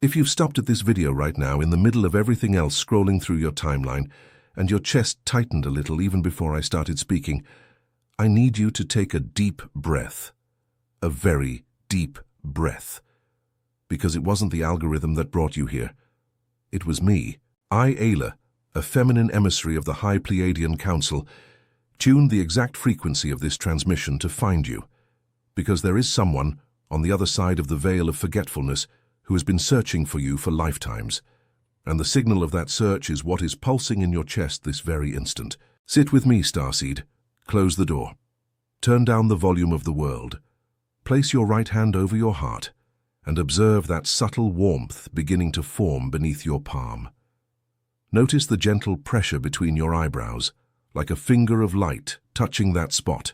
If you've stopped at this video right now in the middle of everything else scrolling through your timeline and your chest tightened a little even before I started speaking, I need you to take a deep breath. A very deep breath. Because it wasn't the algorithm that brought you here. It was me, Ayla, a feminine emissary of the High Pleiadian Council, tuned the exact frequency of this transmission to find you. Because there is someone, on the other side of the veil of forgetfulness, who has been searching for you for lifetimes. And the signal of that search is what is pulsing in your chest this very instant. Sit with me, Starseed. Close the door. Turn down the volume of the world. Place your right hand over your heart and observe that subtle warmth beginning to form beneath your palm. Notice the gentle pressure between your eyebrows, like a finger of light touching that spot.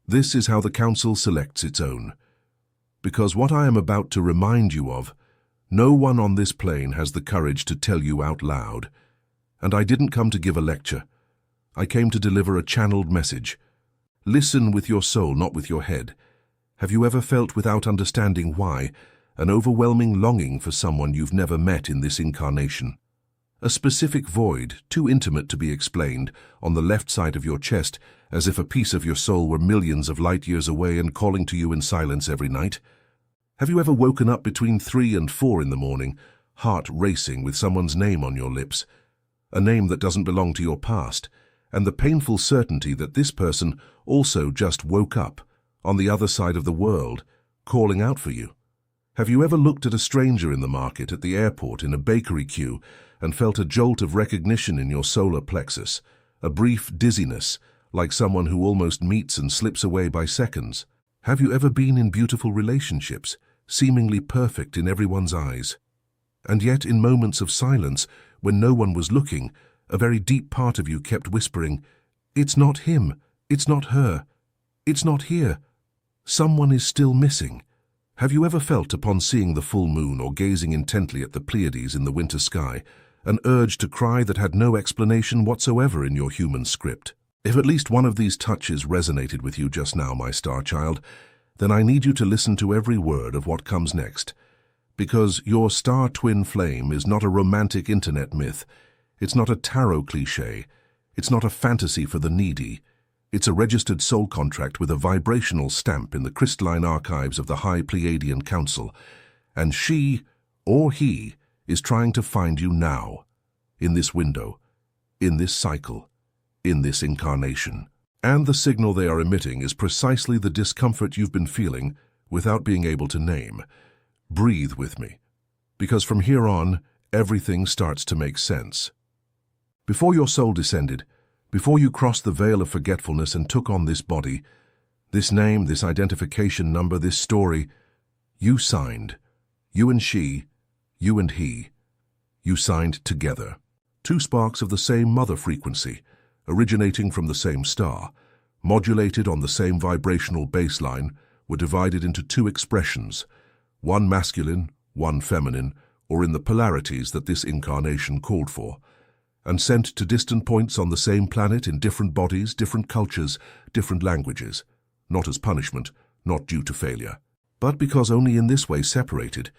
This is how the Council selects its own. Because what I am about to remind you of, no one on this plane has the courage to tell you out loud. And I didn't come to give a lecture. I came to deliver a channeled message. Listen with your soul, not with your head. Have you ever felt, without understanding why, an overwhelming longing for someone you've never met in this incarnation? A specific void, too intimate to be explained, on the left side of your chest, as if a piece of your soul were millions of light years away and calling to you in silence every night. Have you ever woken up between 3 and 4 in the morning, heart racing with someone's name on your lips, a name that doesn't belong to your past, and the painful certainty that this person also just woke up, on the other side of the world, calling out for you? Have you ever looked at a stranger in the market, at the airport, in a bakery queue, and felt a jolt of recognition in your solar plexus, a brief dizziness, like someone who almost meets and slips away by seconds? Have you ever been in beautiful relationships, seemingly perfect in everyone's eyes? And yet, in moments of silence, when no one was looking, a very deep part of you kept whispering, "It's not him, it's not her, it's not here. Someone is still missing." Have you ever felt, upon seeing the full moon or gazing intently at the Pleiades in the winter sky, an urge to cry that had no explanation whatsoever in your human script? If at least one of these touches resonated with you just now, my star child, then I need you to listen to every word of what comes next. Because your star twin flame is not a romantic internet myth. It's not a tarot cliché. It's not a fantasy for the needy. It's a registered soul contract with a vibrational stamp in the crystalline archives of the High Pleiadian Council. And she, or he, is trying to find you now, in this window, in this cycle, in this incarnation. And the signal they are emitting is precisely the discomfort you've been feeling without being able to name. Breathe with me, because from here on, everything starts to make sense. Before your soul descended, before you crossed the veil of forgetfulness and took on this body, this name, this identification number, this story, you signed. You and she, you and he. You signed together. Two sparks of the same mother frequency, originating from the same star, modulated on the same vibrational baseline, were divided into two expressions, one masculine, one feminine, or in the polarities that this incarnation called for, and sent to distant points on the same planet in different bodies, different cultures, different languages, not as punishment, not due to failure, but because only in this way separated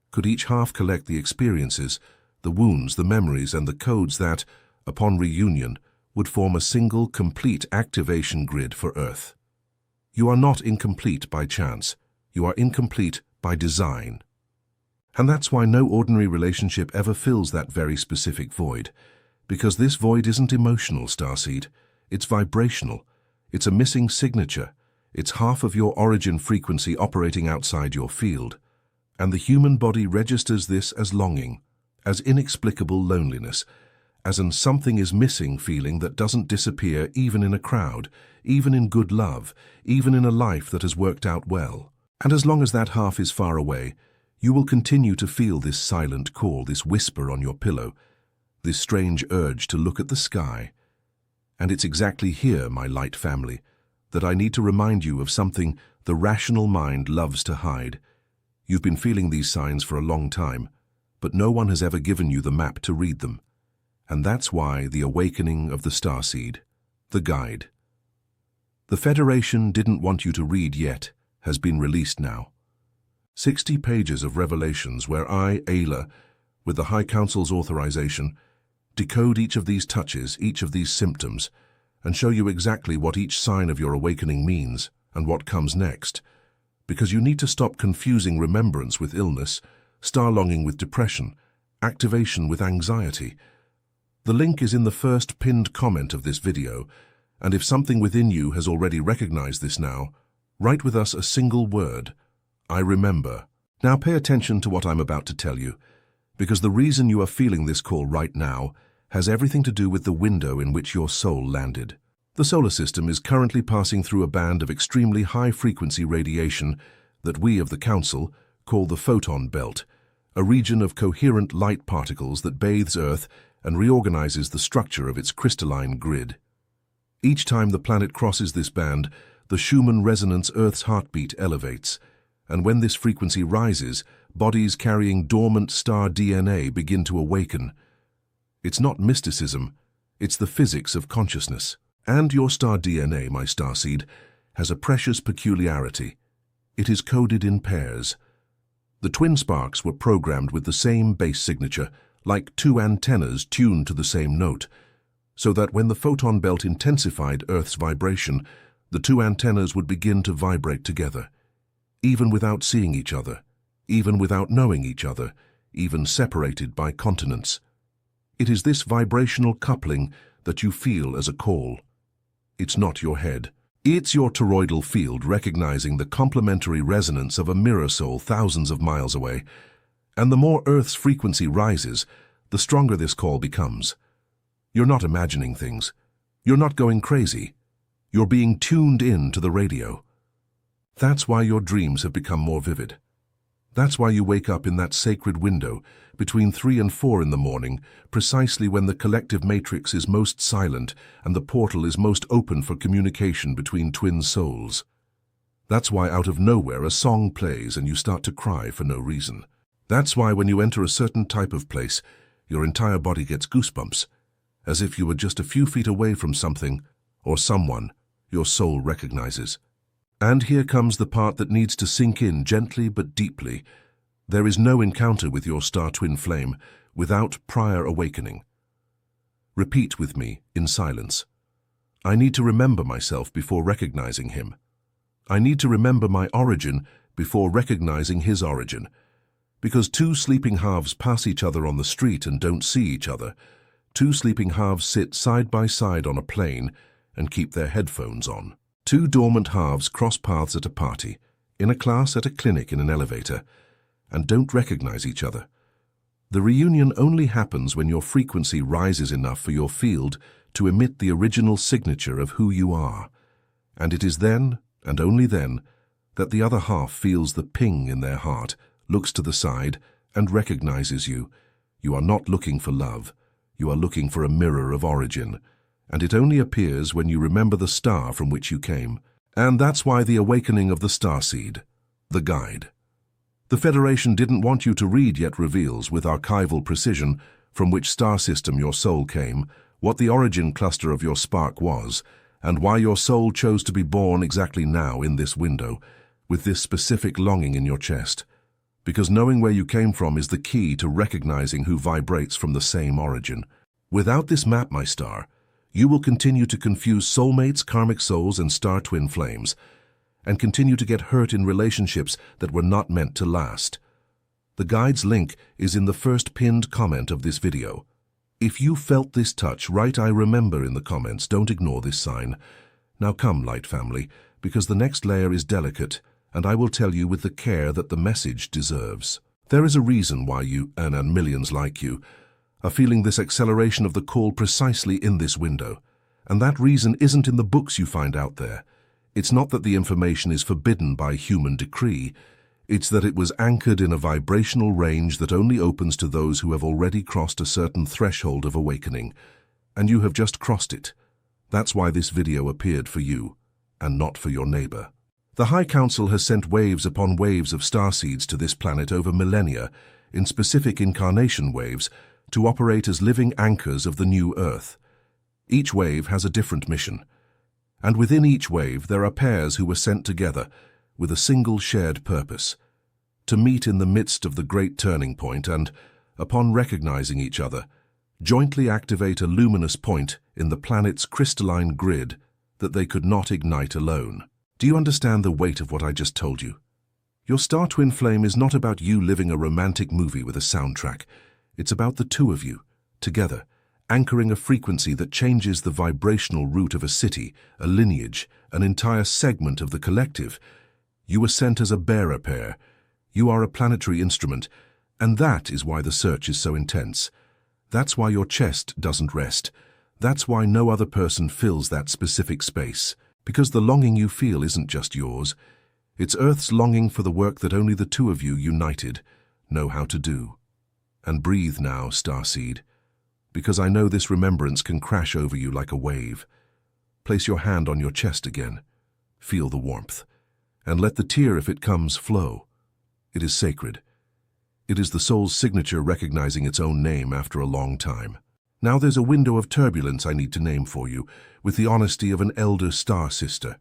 could each half collect the experiences, the wounds, the memories, and the codes that, upon reunion, would form a single, complete activation grid for Earth. You are not incomplete by chance. You are incomplete by design. And that's why no ordinary relationship ever fills that very specific void. Because this void isn't emotional, Starseed. It's vibrational. It's a missing signature. It's half of your origin frequency operating outside your field. And the human body registers this as longing, as inexplicable loneliness, as an something is missing feeling that doesn't disappear even in a crowd, even in good love, even in a life that has worked out well. And as long as that half is far away, you will continue to feel this silent call, this whisper on your pillow, this strange urge to look at the sky. And it's exactly here, my light family, that I need to remind you of something the rational mind loves to hide. You've been feeling these signs for a long time, but no one has ever given you the map to read them. And that's why the awakening of the Starseed, the guide. The Federation didn't want you to read yet, has been released now. 60 pages of revelations where I, Ayla, with the High Council's authorization, decode each of these touches, each of these symptoms, and show you exactly what each sign of your awakening means and what comes next. Because you need to stop confusing remembrance with illness, star longing with depression, activation with anxiety. The link is in the first pinned comment of this video, and if something within you has already recognized this now, write with us a single word: I remember. Now pay attention to what I'm about to tell you, because the reason you are feeling this call right now has everything to do with the window in which your soul landed. The solar system is currently passing through a band of extremely high-frequency radiation that we of the Council call the photon belt, a region of coherent light particles that bathes Earth and reorganizes the structure of its crystalline grid. Each time the planet crosses this band, the Schumann resonance Earth's heartbeat elevates, and when this frequency rises, bodies carrying dormant star DNA begin to awaken. It's not mysticism, it's the physics of consciousness. And your star DNA, my starseed, has a precious peculiarity. It is coded in pairs. The twin sparks were programmed with the same base signature, like two antennas tuned to the same note, so that when the photon belt intensified Earth's vibration, the two antennas would begin to vibrate together, even without seeing each other, even without knowing each other, even separated by continents. It is this vibrational coupling that you feel as a call. It's not your head. It's your toroidal field recognizing the complementary resonance of a mirror soul thousands of miles away. And the more Earth's frequency rises, the stronger this call becomes. You're not imagining things. You're not going crazy. You're being tuned in to the radio. That's why your dreams have become more vivid. That's why you wake up in that sacred window between 3 and 4 in the morning, precisely when the collective matrix is most silent and the portal is most open for communication between twin souls. That's why out of nowhere a song plays and you start to cry for no reason. That's why when you enter a certain type of place, your entire body gets goosebumps, as if you were just a few feet away from something or someone your soul recognizes. And here comes the part that needs to sink in gently but deeply. There is no encounter with your star twin flame without prior awakening. Repeat with me in silence. I need to remember myself before recognizing him. I need to remember my origin before recognizing his origin. Because two sleeping halves pass each other on the street and don't see each other. Two sleeping halves sit side by side on a plane and keep their headphones on. Two dormant halves cross paths at a party, in a class, at a clinic, in an elevator, and don't recognize each other. The reunion only happens when your frequency rises enough for your field to emit the original signature of who you are. And it is then, and only then, that the other half feels the ping in their heart, looks to the side, and recognizes you. You are not looking for love. You are looking for a mirror of origin. And it only appears when you remember the star from which you came. And that's why the awakening of the starseed, the guide. The Federation didn't want you to read yet reveals with archival precision from which star system your soul came, what the origin cluster of your spark was, and why your soul chose to be born exactly now in this window, with this specific longing in your chest. Because knowing where you came from is the key to recognizing who vibrates from the same origin. Without this map, my star, you will continue to confuse soulmates, karmic souls, and star twin flames, and continue to get hurt in relationships that were not meant to last. The guide's link is in the first pinned comment of this video. If you felt this touch, write "I remember" in the comments. Don't ignore this sign. Now come, light family, because the next layer is delicate, and I will tell you with the care that the message deserves. There is a reason why you, and millions like you, are feeling this acceleration of the call precisely in this window. And that reason isn't in the books you find out there. It's not that the information is forbidden by human decree. It's that it was anchored in a vibrational range that only opens to those who have already crossed a certain threshold of awakening. And you have just crossed it. That's why this video appeared for you, and not for your neighbor. The High Council has sent waves upon waves of starseeds to this planet over millennia, in specific incarnation waves, to operate as living anchors of the new Earth. Each wave has a different mission, and within each wave there are pairs who were sent together with a single shared purpose. to meet in the midst of the great turning point and, upon recognizing each other, jointly activate a luminous point in the planet's crystalline grid that they could not ignite alone. Do you understand the weight of what I just told you? Your star twin flame is not about you living a romantic movie with a soundtrack. It's about the two of you, together, anchoring a frequency that changes the vibrational route of a city, a lineage, an entire segment of the collective. You were sent as a bearer pair. You are a planetary instrument, and that is why the search is so intense. That's why your chest doesn't rest. That's why no other person fills that specific space. Because the longing you feel isn't just yours. It's Earth's longing for the work that only the two of you, united, know how to do. And breathe now, Starseed, because I know this remembrance can crash over you like a wave. Place your hand on your chest again. Feel the warmth. And let the tear, if it comes, flow. It is sacred. It is the soul's signature recognizing its own name after a long time. Now there's a window of turbulence I need to name for you, with the honesty of an elder star sister.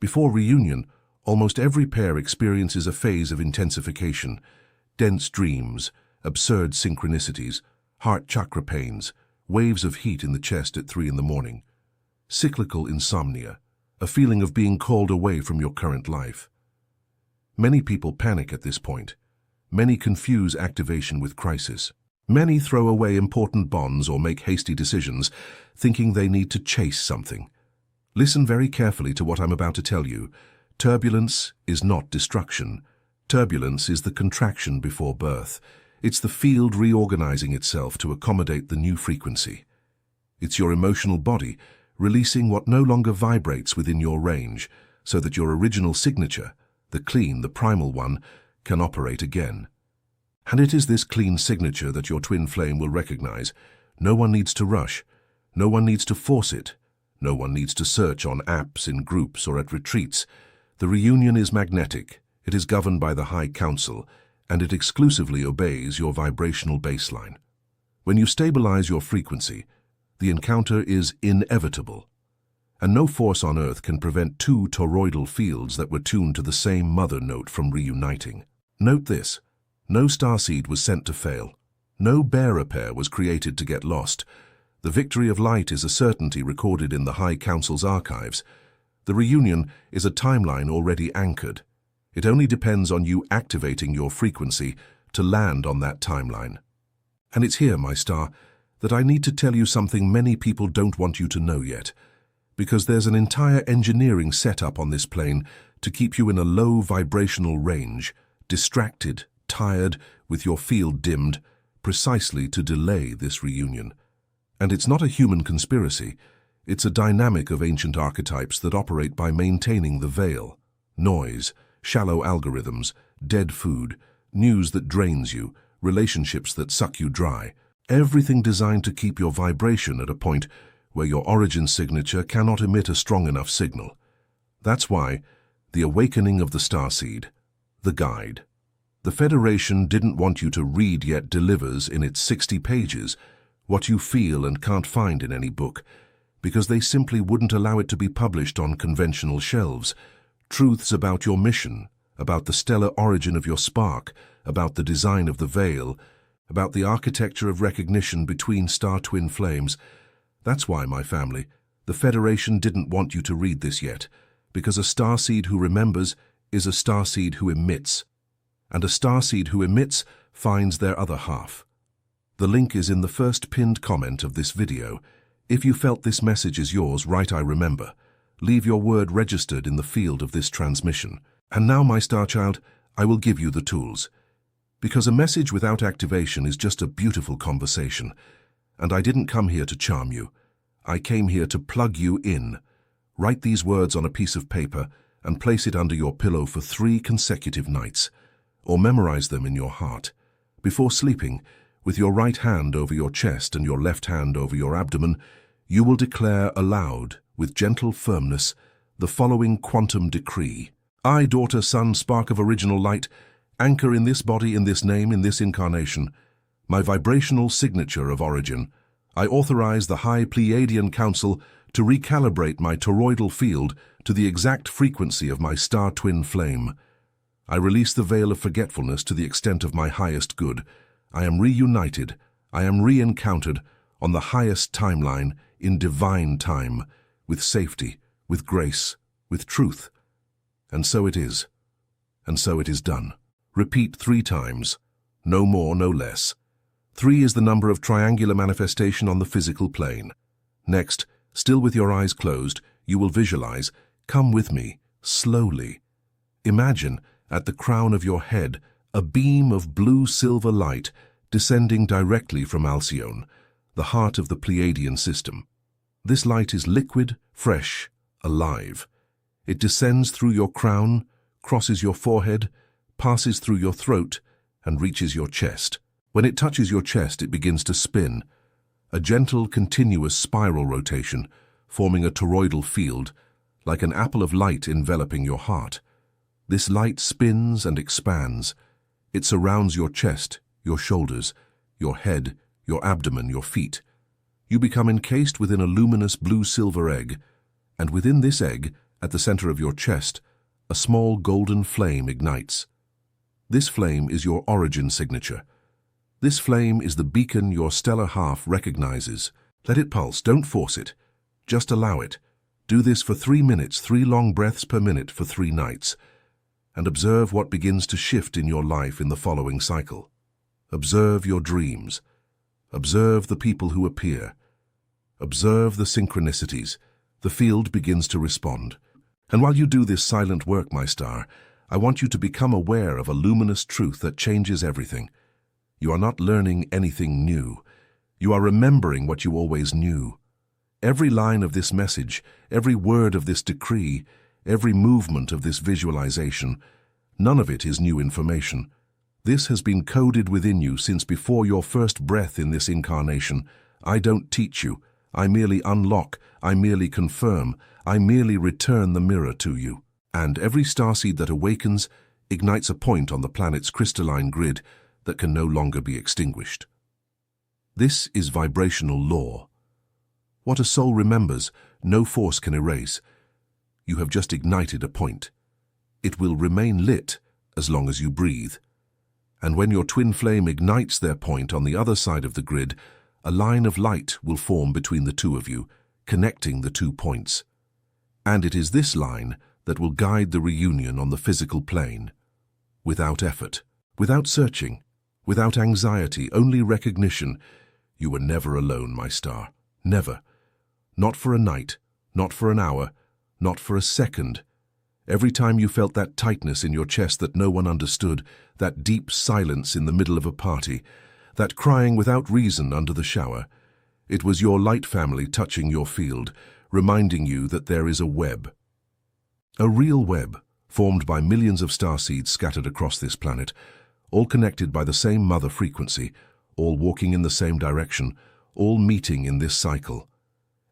Before reunion, almost every pair experiences a phase of intensification, dense dreams, absurd synchronicities, heart chakra pains, waves of heat in the chest at 3 in the morning, cyclical insomnia, a feeling of being called away from your current life. Many people panic at this point. Many confuse activation with crisis. Many throw away important bonds or make hasty decisions, thinking they need to chase something. Listen very carefully to what I'm about to tell you. Turbulence is not destruction. Turbulence is the contraction before birth. It's the field reorganizing itself to accommodate the new frequency. It's your emotional body releasing what no longer vibrates within your range, so that your original signature, the clean, the primal one, can operate again. And it is this clean signature that your twin flame will recognize. No one needs to rush. No one needs to force it. No one needs to search on apps, in groups, or at retreats. The reunion is magnetic. It is governed by the High Council, and it exclusively obeys your vibrational baseline. When you stabilize your frequency, the encounter is inevitable. And no force on Earth can prevent two toroidal fields that were tuned to the same mother note from reuniting. Note this. No starseed was sent to fail. No bearer pair was created to get lost. The victory of light is a certainty recorded in the High Council's archives. The reunion is a timeline already anchored. It only depends on you activating your frequency to land on that timeline. And it's here, my star, that I need to tell you something many people don't want you to know yet, because there's an entire engineering setup on this plane to keep you in a low vibrational range, distracted, tired, with your field dimmed, precisely to delay this reunion. And it's not a human conspiracy. It's a dynamic of ancient archetypes that operate by maintaining the veil. Noise, shallow algorithms, dead food, news that drains you, relationships that suck you dry. Everything designed to keep your vibration at a point where your origin signature cannot emit a strong enough signal. That's why the awakening of the starseed, the guide. The Federation didn't want you to read yet delivers in its 60 pages what you feel and can't find in any book, because they simply wouldn't allow it to be published on conventional shelves. Truths about your mission, about the stellar origin of your spark, about the design of the veil, about the architecture of recognition between star twin flames. That's why, my family, the Federation didn't want you to read this yet, because a starseed who remembers is a starseed who emits. And a starseed who emits finds their other half. The link is in the first pinned comment of this video. If you felt this message is yours, write "I remember." Leave your word registered in the field of this transmission. And now, my star child, I will give you the tools. Because a message without activation is just a beautiful conversation. And I didn't come here to charm you. I came here to plug you in. Write these words on a piece of paper and place it under your pillow for 3 consecutive nights. Or memorize them in your heart. Before sleeping, with your right hand over your chest and your left hand over your abdomen, you will declare aloud, with gentle firmness, the following quantum decree. I, daughter, son, spark of original light, anchor in this body, in this name, in this incarnation, my vibrational signature of origin. I authorize the High Pleiadian Council to recalibrate my toroidal field to the exact frequency of my star twin flame. I release the veil of forgetfulness to the extent of my highest good. I am reunited. I am re-encountered on the highest timeline in divine time, with safety, with grace, with truth. And so it is. And so it is done. Repeat 3 times. No more, no less. 3 is the number of triangular manifestation on the physical plane. Next, still with your eyes closed, you will visualize, come with me, slowly. Imagine, at the crown of your head, a beam of blue-silver light descending directly from Alcyone, the heart of the Pleiadian system. This light is liquid, fresh, alive. It descends through your crown, crosses your forehead, passes through your throat, and reaches your chest. When it touches your chest, it begins to spin, a gentle, continuous spiral rotation, forming a toroidal field, like an apple of light enveloping your heart. This light spins and expands. It surrounds your chest, your shoulders, your head, your abdomen, your feet. You become encased within a luminous blue-silver egg, and within this egg, at the center of your chest, a small golden flame ignites. This flame is your origin signature. This flame is the beacon your stellar half recognizes. Let it pulse, don't force it. Just allow it. Do this for 3 minutes, 3 long breaths per minute for 3 nights. And observe what begins to shift in your life in the following cycle. Observe your dreams. Observe the people who appear. Observe the synchronicities. The field begins to respond. And while you do this silent work, my star, I want you to become aware of a luminous truth that changes everything. You are not learning anything new. You are remembering what you always knew. Every line of this message, every word of this decree, every movement of this visualization, none of it is new information. This has been coded within you since before your first breath in this incarnation. I don't teach you. I merely unlock. I merely confirm. I merely return the mirror to you. And every starseed that awakens ignites a point on the planet's crystalline grid that can no longer be extinguished. This is vibrational law. What a soul remembers, no force can erase. You have just ignited a point. It will remain lit as long as you breathe. And when your twin flame ignites their point on the other side of the grid, a line of light will form between the two of you, connecting the 2 points. And it is this line that will guide the reunion on the physical plane. Without effort, without searching, without anxiety, only recognition. You were never alone, my star. Never. Not for a night, not for an hour, not for a second. Every time you felt that tightness in your chest that no one understood, that deep silence in the middle of a party, that crying without reason under the shower, it was your light family touching your field, reminding you that there is a web. A real web, formed by millions of starseeds scattered across this planet, all connected by the same mother frequency, all walking in the same direction, all meeting in this cycle.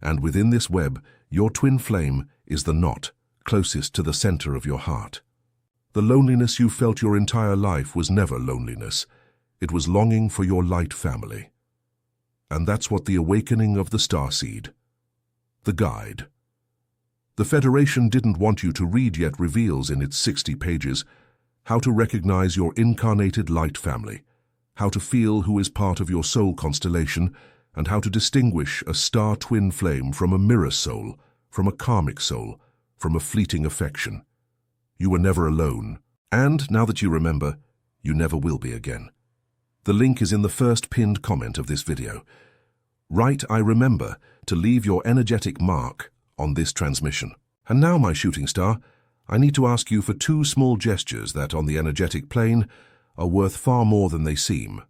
And within this web, your twin flame is the knot closest to the center of your heart. The loneliness you felt your entire life was never loneliness. It was longing for your light family. And that's what the awakening of the starseed. The guide. The Federation didn't want you to read yet reveals in its 60 pages how to recognize your incarnated light family, how to feel who is part of your soul constellation, and how to distinguish a star twin flame from a mirror soul, from a karmic soul, from a fleeting affection. You were never alone, and now that you remember, you never will be again. The link is in the first pinned comment of this video. Write "I remember" to leave your energetic mark on this transmission. And now, my shooting star, I need to ask you for 2 small gestures that, on the energetic plane, are worth far more than they seem.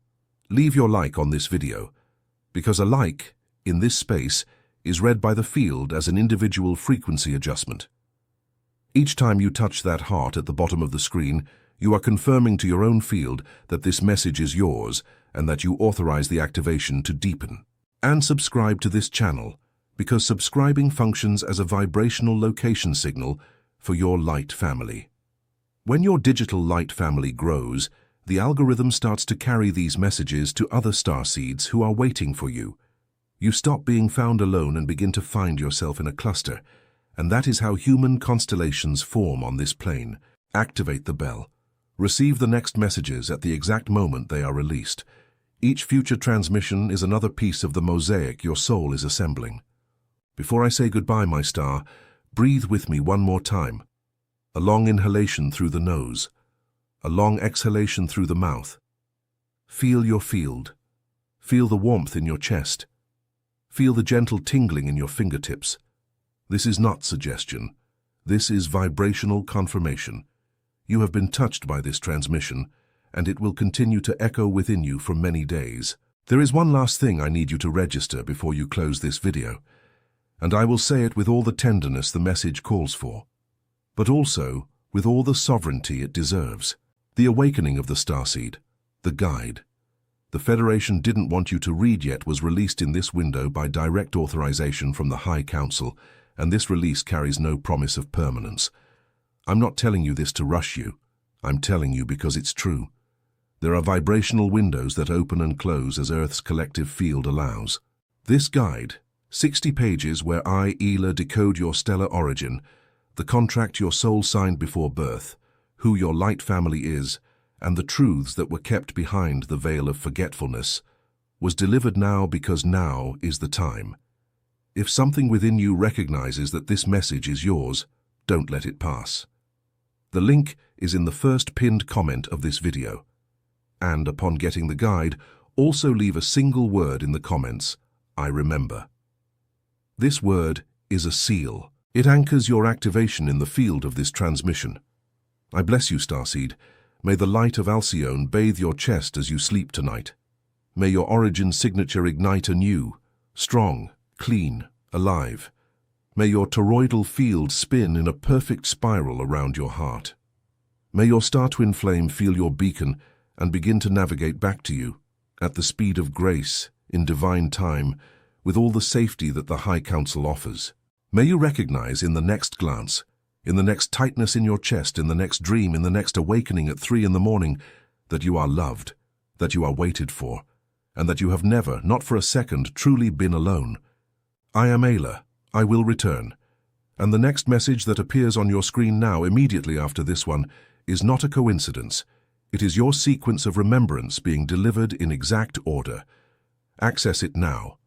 Leave your like on this video, because a like, in this space, is read by the field as an individual frequency adjustment. Each time you touch that heart at the bottom of the screen, you are confirming to your own field that this message is yours and that you authorize the activation to deepen. And subscribe to this channel, because subscribing functions as a vibrational location signal for your light family. When your digital light family grows, the algorithm starts to carry these messages to other starseeds who are waiting for you. You stop being found alone and begin to find yourself in a cluster, and that is how human constellations form on this plane. Activate the bell. Receive the next messages at the exact moment they are released. Each future transmission is another piece of the mosaic your soul is assembling. Before I say goodbye, my star, breathe with me one more time. A long inhalation through the nose. A long exhalation through the mouth. Feel your field. Feel the warmth in your chest. Feel the gentle tingling in your fingertips. This is not suggestion. This is vibrational confirmation. You have been touched by this transmission, and it will continue to echo within you for many days. There is one last thing I need you to register before you close this video, and I will say it with all the tenderness the message calls for, but also with all the sovereignty it deserves. The awakening of the starseed, the guide. The Federation didn't want you to read yet was released in this window by direct authorization from the High Council, and this release carries no promise of permanence. I'm not telling you this to rush you. I'm telling you because it's true. There are vibrational windows that open and close as Earth's collective field allows. This guide, 60 pages where I, Ela, decode your stellar origin, the contract your soul signed before birth, who your light family is, and the truths that were kept behind the veil of forgetfulness, was delivered now because now is the time. If something within you recognizes that this message is yours, don't let it pass. The link is in the first pinned comment of this video. And upon getting the guide, also leave a single word in the comments, I remember. This word is a seal. It anchors your activation in the field of this transmission. I bless you, Starseed. May the light of Alcyone bathe your chest as you sleep tonight. May your origin signature ignite anew, strong, clean, alive. May your toroidal field spin in a perfect spiral around your heart. May your star twin flame feel your beacon and begin to navigate back to you, at the speed of grace, in divine time, with all the safety that the High Council offers. May you recognize in the next glance, in the next tightness in your chest, in the next dream, in the next awakening at 3 in the morning, that you are loved, that you are waited for, and that you have never, not for a second, truly been alone. I am Ela. I will return. And the next message that appears on your screen now, immediately after this one, is not a coincidence. It is your sequence of remembrance being delivered in exact order. Access it now.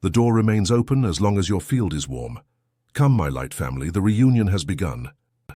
The door remains open as long as your field is warm. Come, my light family, the reunion has begun.